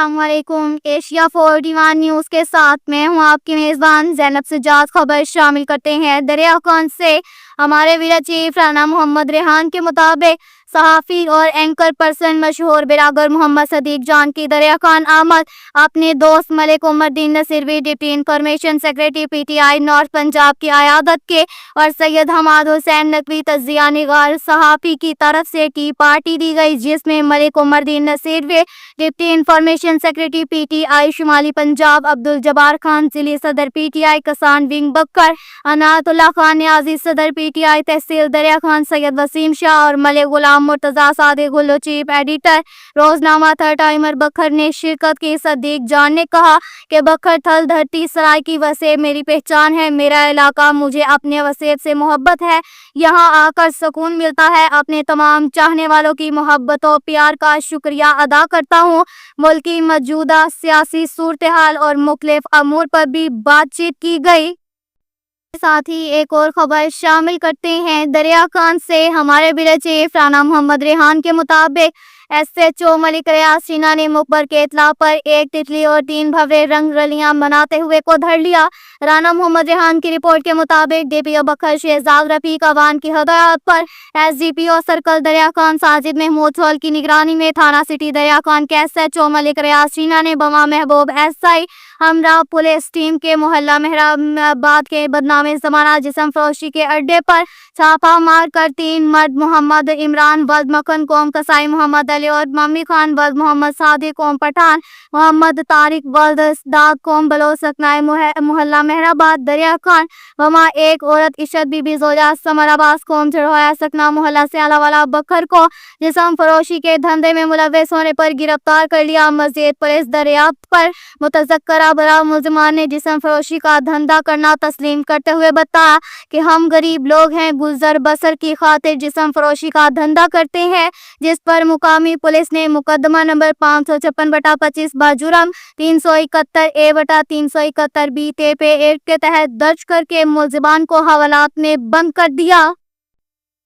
अस्सलाम वालेकुम। Asia 41 news के साथ मैं हूं आपकी मेज़बान ज़ैनब सज्जाद। खबर शामिल करते हैं। दरिया खान से हमारे ब्यूरो चीफ राना मोहम्मद रेहान के मुताबिक सहाफ़ी और एंकर पर्सन मशहूर बिरागर मोहम्मद सदीक जान की दरिया खान आमद अपने दोस्त Malik Umardin Naseervi deputy information secretary PTI north Punjab की आयादत के और सैयद हमाद हुसैन नकवी तजिया निगार सहाफ़ी की तरफ से टी पार्टी दी गई, जिसमें Malik Umardin Naseervi deputy information secretary PTI शुमाली पंजाब, अब्दुल जब्बार खान जिली सदर PTI कसान विंग बकर, अनातुल्लाह खान न्याजी सदर PTI तहसील दरिया खान, सैयद वसीम शाह और मलिक गुलाम मुर्तजा सादिक गुल्लो चीफ एडिटर रोजनामा थर्ड टाइमर बखर ने शिरकत की। सदीक जान ने कहा कि बखर थल धरती सराय की वसेब मेरी पहचान है, मेरा इलाका मुझे अपने वसेब से मोहब्बत है, यहाँ आकर सुकून मिलता है। अपने तमाम चाहने वालों की मोहब्बत और प्यार का शुक्रिया अदा करता हूँ। मुल्क की मौजूदा सियासी सूरत हाल और मुख्तलिफ अमूर पर भी बातचीत की गई। साथ ही एक और खबर शामिल करते हैं। दरिया खान से हमारे ब्यूरो चीफ राना मोहम्मद रेहान के मुताबिक SHO मलिक रियाज शीना ने मुखबर के इतला पर एक तितली और 3 भव्य रंग रलियां मनाते हुए को धर लिया। राना मोहम्मद रेहान की रिपोर्ट के मुताबिक DPO बखर शहजाद रफीक अवान की हदायत पर SDPO सर्कल दरिया खान साजिद महमूद सोल की निगरानी में थाना सिटी दरिया खान के SHO मलिक रियाज शीना ने बमा महबूब SI हमरा पुलिस टीम के मोहल्ला मेहराबाद के बदनामे जमाना जिस्म फरोशी के अड्डे पर छापा मार कर 3 मर्द मोहम्मद इमरान वल्द मखन कौम कसाई, मोहम्मद अली और मम्मी खान वल्द मोहम्मद सादिक कौम पठान, मोहम्मद तारिक वल्द दाग कौम बलोच सकनाए मोहल्ला मेहराबाद दरिया खान, वमा एक औरत इशत बीबी जोजा समर अब्बास कौम चढ़ोया सकना मोहल्ला सियाला वाला बखर को जिस्म फरोशी के धंधे में मुलव्वस होने पर गिरफ्तार कर लिया। मजीद पुलिस दरियाफ्त पर मुतज़क्करा बरा मुलज़मान ने जिस्म फरोशी का धंधा करना तस्लीम करते हुए बताया कि हम गरीब लोग हैं, गुजर बसर की खातिर जिस्म फरोशी का धंधा करते हैं, जिस पर मुकामी पुलिस ने मुकदमा नंबर 556/25 बाजुर्म 371A/371 पे एक्ट के तहत दर्ज करके मुलज़मान को हवालात में बंद कर दिया।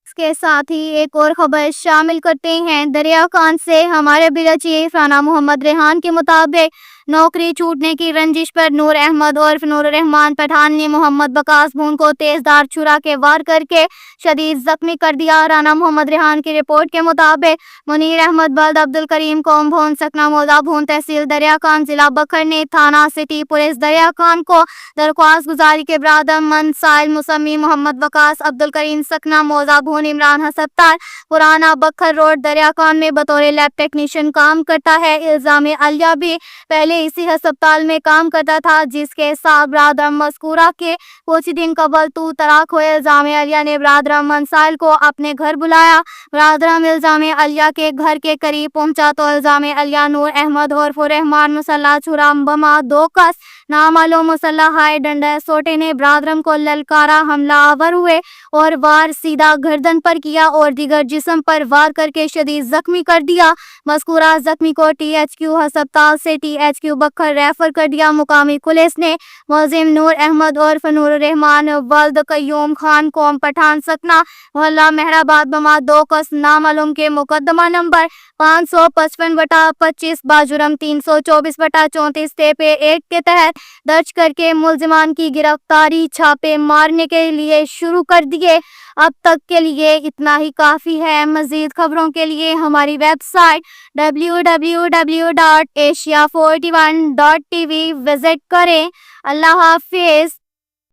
इसके साथ ही एक और खबर शामिल करते हैं। दरिया खान से हमारे ब्यूरो चीफ राना मोहम्मद रेहान के मुताबिक नौकरी छूटने की रंजिश पर नूर अहमद और नूर रहमान पठान ने मोहम्मद बकास भून को तेजदार छुरा के वार करके शदीद जख्मी कर दिया। राना मोहम्मद रेहान की रिपोर्ट के मुताबिक मुनीर अहमद वल्द अब्दुल करीम कौम भून सकना मौजा भून तहसील दरिया खान जिला बखर ने थाना सिटी पुलिस दरिया खान को दरख्वास्त गुजारी के बरादर मंद साइल मुसम्मी मोहम्मद बकास अब्दुल करीम सकना मौजा भून इमरान हसपताल पुराना बखर रोड दरिया खान में बतौर लैब टेक्नीशियन काम करता है। इल्जाम अलिया भी पहले इसी अस्पताल में काम करता था, जिसके साथ बरादर मस्कूरा के कुछ दिन कबल तू तराक हुए। इल्जाम अलिया ने बरादर मंसाइल को अपने घर बुलाया। बरादर इल्जाम अलिया के घर के करीब पहुंचा तो इल्जाम अलिया नूर अहमद और रहमान मुसल्ला छुरा बमा 2 कस नामालूम मुसल्ला हाय डंडा सोटे ने बरादरम को ललकारा, हमलावर हुए और वार सीधा गर्दन पर किया और दीगर जिस्म पर वार करके शदीद जख्मी कर दिया। मस्कूरा जख्मी को THQ अस्पताल से THQ बखर रेफर कर दिया। मुकामी पुलिस ने मुलजिम नूर अहमद और नूर रहमान वल्द कयूम खान कौम पठान सकना मोहल्ला मेहराबाद बमा 2 कस नामालूम के मुकदमा नंबर 555/25 बाजुर्म 324/34 पे एक्ट के तहत दर्ज करके मुलजिमान की गिरफ्तारी छापे मारने के लिए शुरू कर दिए। अब तक के लिए इतना ही काफ़ी है। मज़ीद खबरों के लिए हमारी वेबसाइट www.asia41.tv विजिट करें। अल्लाह हाफिज़।